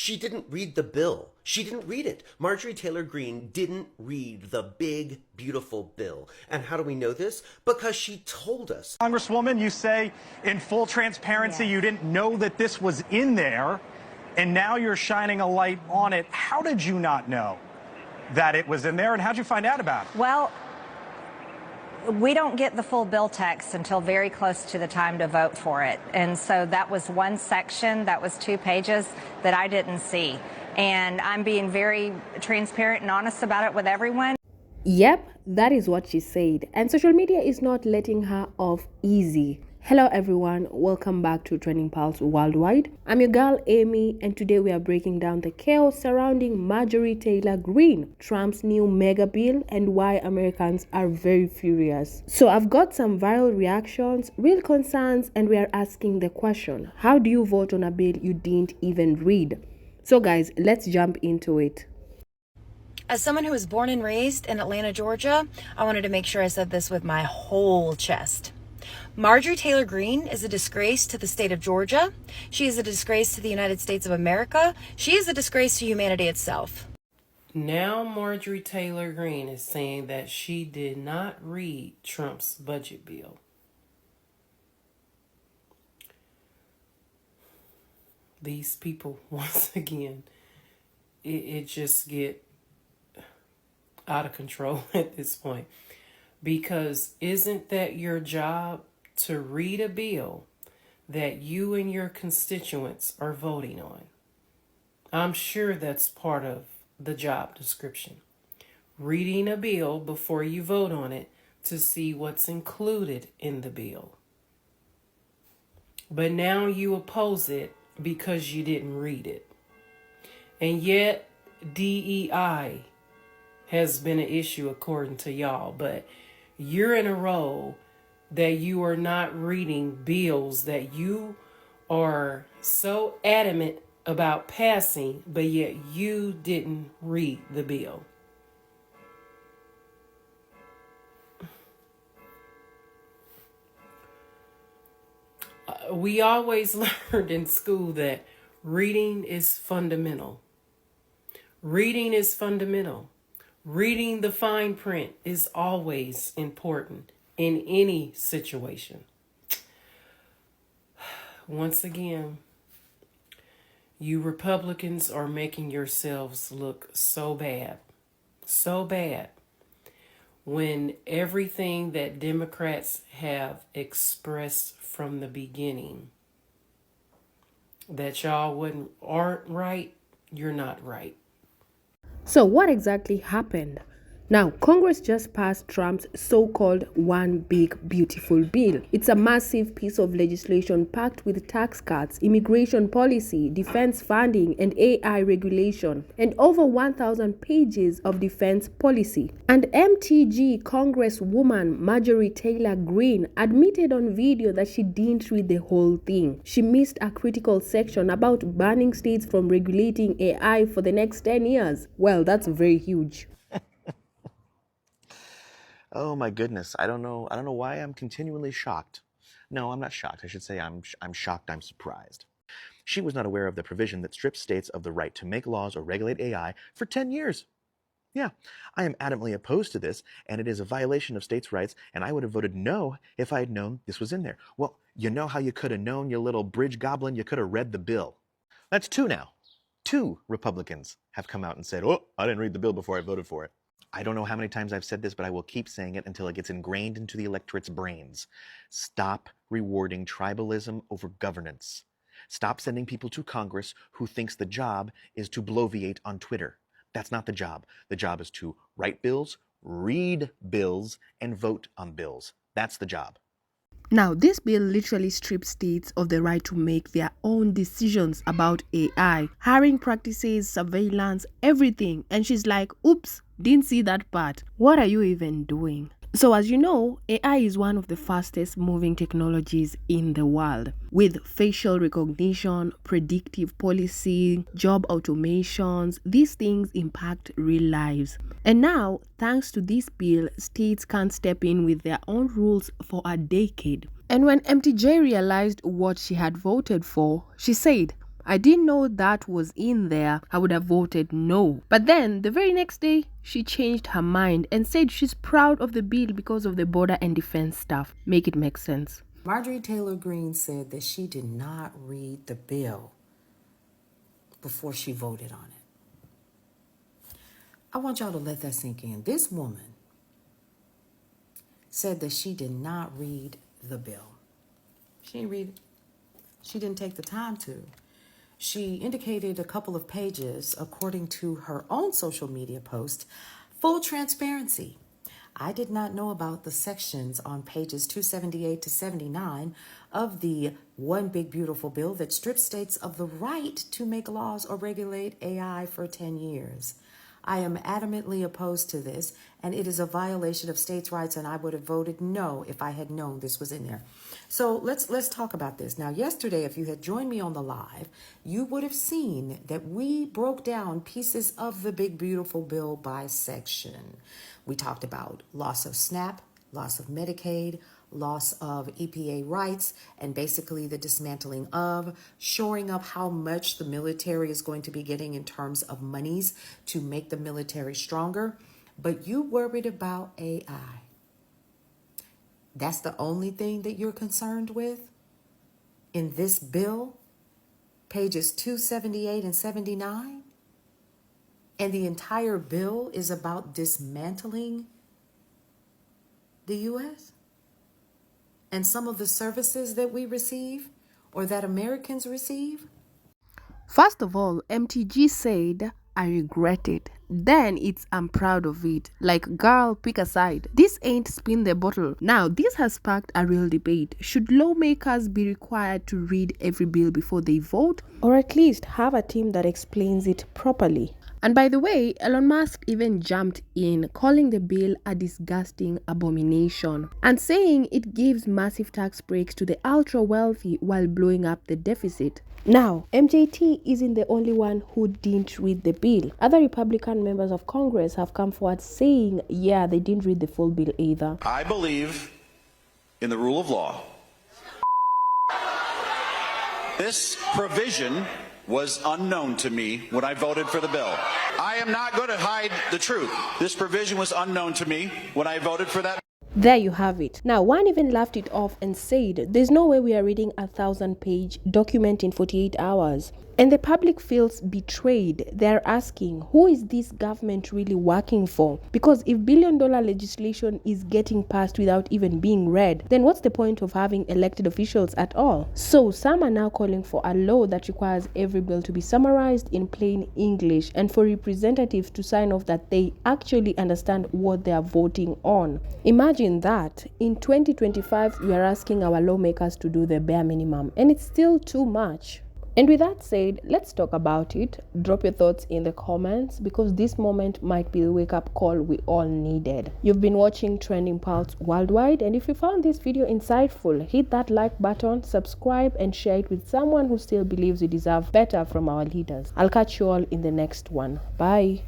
She didn't read the bill. She didn't read it. Marjorie Taylor Greene didn't read the big, beautiful bill. And how do we know this? Because she told us. Congresswoman, you say in full transparency you didn't know that this was in there, and now you're shining a light on it. How did you not know that it was in there, and how'd you find out about it? Well, we don't get the full bill text until very close to the time to vote for it. And so that was one section, that was 2 pages that I didn't see. And I'm being very transparent and honest about it with everyone. Yep, that is what she said. And social media is not letting her off easy. Hello everyone, welcome back to Trending Pulse Worldwide. I'm your girl Amy, and today we are breaking down the chaos surrounding Marjorie Taylor Greene, Trump's new mega bill, and why Americans are very furious. So I've got some viral reactions, real concerns, and we are asking the question, how do you vote on a bill you didn't even read? So guys, let's jump into it. As someone who was born and raised in Atlanta, Georgia, I wanted to make sure I said this with my whole chest. Marjorie Taylor Greene is a disgrace to the state of Georgia. She is a disgrace to the United States of America. She is a disgrace to humanity itself. Now Marjorie Taylor Greene is saying that she did not read Trump's budget bill. These people, once again, it just get out of control at this point. Because isn't that your job, to read a bill that you and your constituents are voting on? I'm sure that's part of the job description. Reading a bill before you vote on it to see what's included in the bill. But now you oppose it because you didn't read it. And yet DEI has been an issue according to y'all, but you're in a role that you are not reading bills that you are so adamant about passing, but yet you didn't read the bill. We always learned in school that reading is fundamental. Reading is fundamental. Reading the fine print is always important in any situation. Once again, you Republicans are making yourselves look so bad, when everything that Democrats have expressed from the beginning that y'all aren't right, you're not right. So what exactly happened? Now, Congress just passed Trump's so-called One Big Beautiful Bill. It's a massive piece of legislation packed with tax cuts, immigration policy, defense funding, and AI regulation, and over 1,000 pages of defense policy. And MTG Congresswoman Marjorie Taylor Greene admitted on video that she didn't read the whole thing. She missed a critical section about banning states from regulating AI for the next 10 years. Well, that's very huge. Oh my goodness, I don't know why I'm continually shocked. No, I'm not shocked. I should say I'm shocked, I'm surprised. She was not aware of the provision that strips states of the right to make laws or regulate AI for 10 years. Yeah, I am adamantly opposed to this, and it is a violation of states' rights, and I would have voted no if I had known this was in there. Well, you know how you could have known, you little bridge goblin? You could have read the bill. That's 2 now. 2 Republicans have come out and said, oh, I didn't read the bill before I voted for it. I don't know how many times I've said this, but I will keep saying it until it gets ingrained into the electorate's brains. Stop rewarding tribalism over governance. Stop sending people to Congress who thinks the job is to bloviate on Twitter. That's not the job. The job is to write bills, read bills, and vote on bills. That's the job. Now, this bill literally strips states of the right to make their own decisions about AI, hiring practices, surveillance, everything. And she's like, oops, didn't see that part. What are you even doing? So as you know, AI is one of the fastest moving technologies in the world, with facial recognition, predictive policy, job automations. These things impact real lives. And now, thanks to this bill, states can step in with their own rules for a decade. And when MTJ realized what she had voted for, she said, I didn't know that was in there, I would have voted no. But then the very next day, she changed her mind and said she's proud of the bill because of the border and defense stuff. Make it make sense. Marjorie Taylor Greene said that she did not read the bill before she voted on it. I want y'all to let that sink in. This woman said that she did not read the bill. She didn't read it. She didn't take the time to. She indicated a couple of pages, according to her own social media post. Full transparency. I did not know about the sections on pages 278 to 79 of the One Big Beautiful Bill that strips states of the right to make laws or regulate AI for 10 years. I am adamantly opposed to this, and it is a violation of states' rights, and I would have voted no if I had known this was in there. So let's talk about this. Now, yesterday, if you had joined me on the live, you would have seen that we broke down pieces of the Big Beautiful Bill by section. We talked about loss of SNAP, loss of Medicaid, loss of EPA rights, and basically the dismantling of, shoring up how much the military is going to be getting in terms of monies to make the military stronger. But you worried about AI. That's the only thing that you're concerned with in this bill, pages 278 and 79? And the entire bill is about dismantling the U.S.? And some of the services that we receive or that Americans receive? First of all, MTG said, I regret it. Then it's I'm proud of it. Like, girl, pick a side. This ain't spin the bottle. Now, this has sparked a real debate. Should lawmakers be required to read every bill before they vote? Or at least have a team that explains it properly? And by the way, Elon Musk even jumped in, calling the bill a disgusting abomination and saying it gives massive tax breaks to the ultra wealthy while blowing up the deficit. Now, MJT isn't the only one who didn't read the bill. Other Republican members of Congress have come forward saying, yeah, they didn't read the full bill either. I believe in the rule of law. This provision was unknown to me when I voted for the bill. I am not going to hide the truth. This provision was unknown to me when I voted for that. There you have it. Now, one even laughed it off and said, there's no way we are reading a 1,000-page document in 48 hours. And the public feels betrayed. They're asking, who is this government really working for? Because if billion-dollar legislation is getting passed without even being read, then what's the point of having elected officials at all? So some are now calling for a law that requires every bill to be summarized in plain English and for representatives to sign off that they actually understand what they are voting on. Imagine that. In 2025, we are asking our lawmakers to do the bare minimum, and it's still too much. And with that said, let's talk about it. Drop your thoughts in the comments because this moment might be the wake-up call we all needed. You've been watching Trending Pulse Worldwide, and if you found this video insightful, hit that like button, subscribe, and share it with someone who still believes we deserve better from our leaders. I'll catch you all in the next one. Bye.